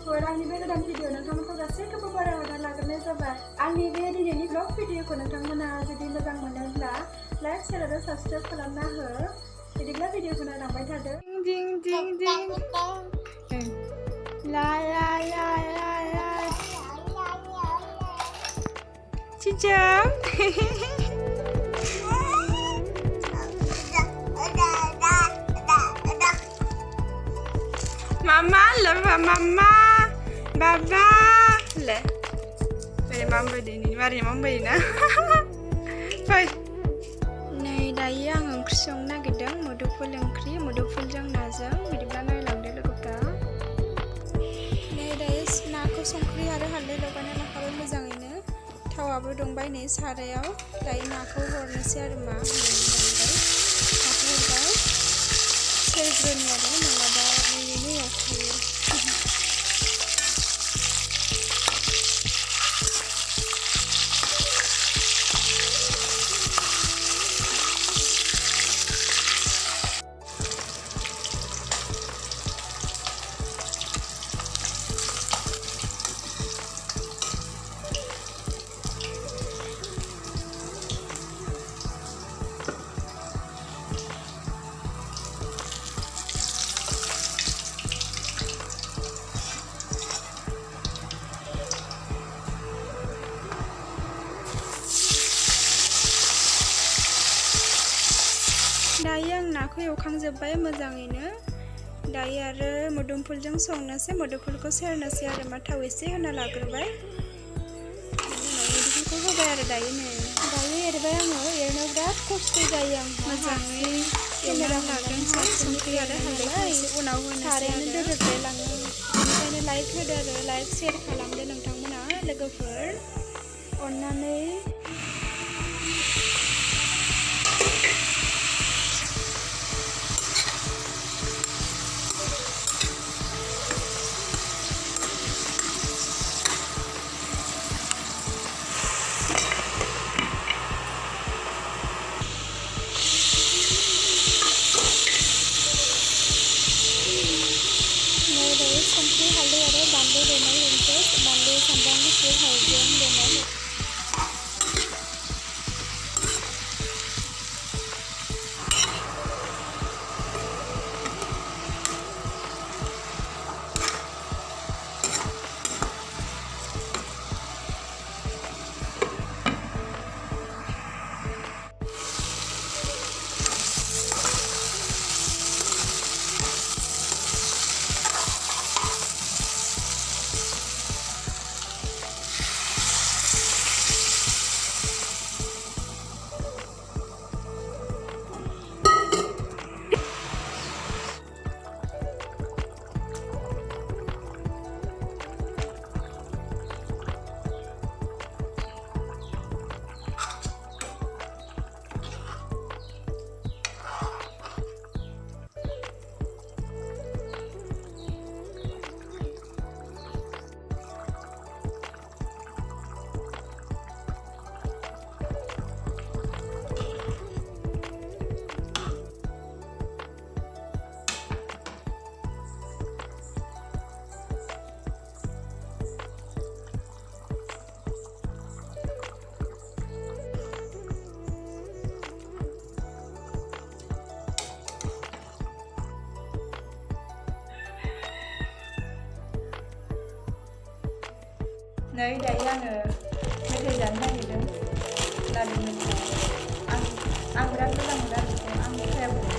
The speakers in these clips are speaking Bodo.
लोगोफोर आंनि बे गोदान भिडिअ नोंथांमोनखौ गासैखौबो बरायहरना लाग्रोनाय जाबाय। आंनि बे दिनैनि ब्लग भिडिअखौ नोंथांमोना जुदि मोजां मोनोब्ला लाइक शेयार आरो साबस्क्राइब खालामना हो। बिदिब्ला भिडिअखौ नायलांबाय थादो। दिं दिं दिं ला ला ला ला ला चिजों Mama love mama baba le mari mama ini mari mama ini fai nei dayo आं ओंख्रि संनो नागिरदों मुदुफुल ओंख्रि मुदुफुलजों नाजों बिदिब्ला नायलांदो लोगोफ्रा नै दायो नाखौ संख्रि आरो हालदै लगायना लाखाबाय मोजाङैनो थावाबो दंबाय नै सारायाव दायो नाखौ हरनोसै आरो मा नाखौ हरबाय सेरग्रोनि आरो नङाबा ओरैनो एवखायो दायो आं नाखौ एवखांजोब्बाय मोजाङैनो दायो आरो मोदोमफुलजों संनोसै मोदोमफुलखौ सेरनोसै आरो मा थाव एसे होना लाग्रोबाय मोदोमफुलखौ होबाय आरो दायो एरबाय आङो एरनो बिराद खस्थ' जायो आं मोजाङै एवना लाग्रोनोसै संख्रि आरो हालदैखौ एसे उनाव होनोसै सारायानो दोदोबलायलाङो बेनिखायनो लाइक होदो आरो लाइक शेयार खालामदो नोंथांमोना लोगोफोर अननानै संख्रि हालदै आरो बानलु देनाय होनोसै बानलु सामब्राम गुफुर हाइजें देनाय नै दायो आङो मेथाइ जानो नागिरदों लादु मेथाइ आं बिराद मोजां मोनो आरो आंनि फेभरेट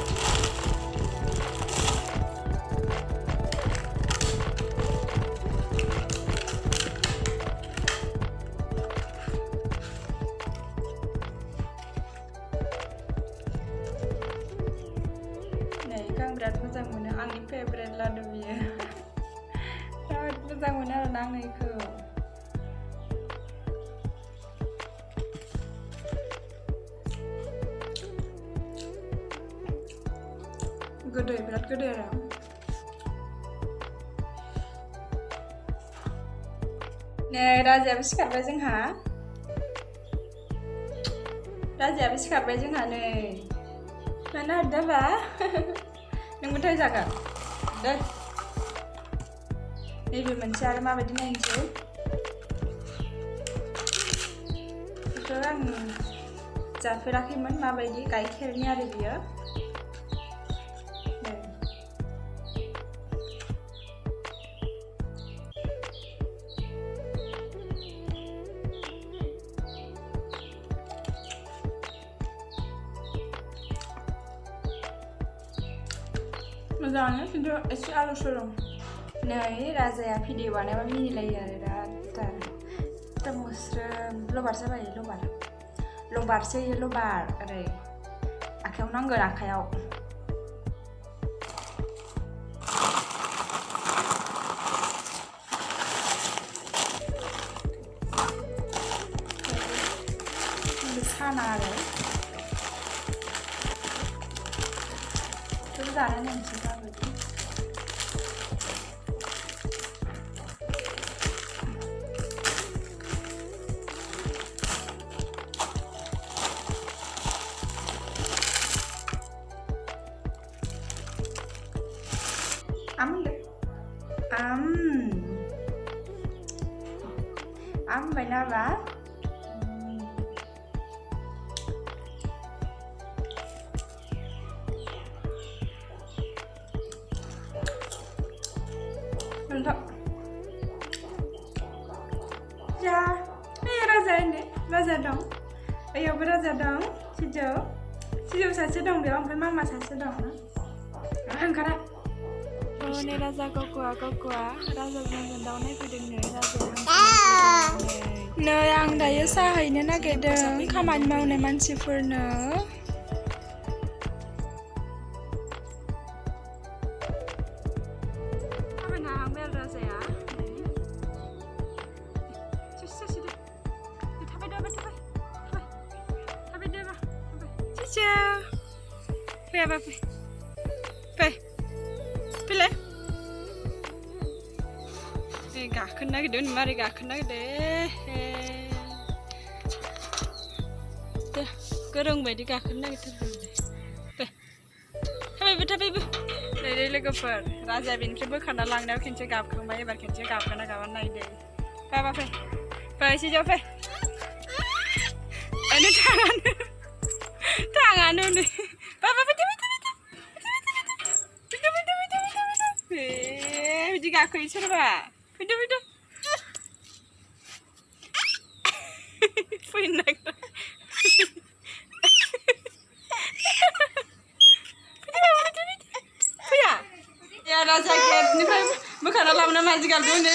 नै आं बिराद मोजां मोनो आंनि फेभरेट लादु बियो बिराद मोजां मोनो आरोना आं बेखौ गोदै बिराद गोदै आरो नै राजायाबो सिखारबाय जोंहा नै मानो हरदोंबा नोंबो थाइ जागोन दे नैबे मोनसे आरो माबायदि नायनोसै बेखौ आं जाफेराखैमोन माबायदि गाइखेरनि आरो बियो मोजाङानो खिन्थु एसे आलौसो दं नै राजाया भिडिअ बानायबा मिनिलायो आरो दा मोस्रोम लबार जाबाय लबारसो लबार ओरै आखायाव नांगोन आखायाव साना आरो बेखौ जानो नायनोसै माबायदि बायनाबा mantap ya ini raja ini raja dong ayo beraja dong sijau saja dong dia sampai mama saja dong angkara oh ini raja kokua raja jangan daun itu dengan raja नै आं दायो साहैनो नागिरदों खामानि मावनाय मानसिफोरनो थाबायनो हांबाय आरो राजाया थाबायदो फैलाय गाखोनो नागिरदों मारै गाखोनो नागिरदों गोरों बायदि गाखोनो नागिरथारदों थाबायबो नै लोगोफोर राजाया बेनिफ्राय बोखारना लांनायाव खेनसे गाबखांबाय एबार खेनसे गाबगोना गाबा नायदो फै सिजौ फै थाङानो नै बिदि गाखोयो सोरबा फैदो फैनो नागिरदों फैया या राजा गेटनिफ्राय बोखारना लाबोना मानसि गारदों नै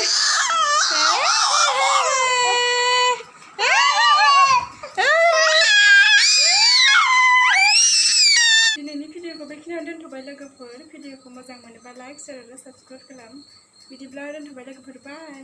दिनैनि भिडिअखौ बेखिनियावनो दोनथ'बाय लोगोफोर भिडिअखौ मोजां मोनोबा लाइक शेयार आरो साबस्क्राइब खालाम बिदिब्ला दोनथ'बाय लोगोफोर बाय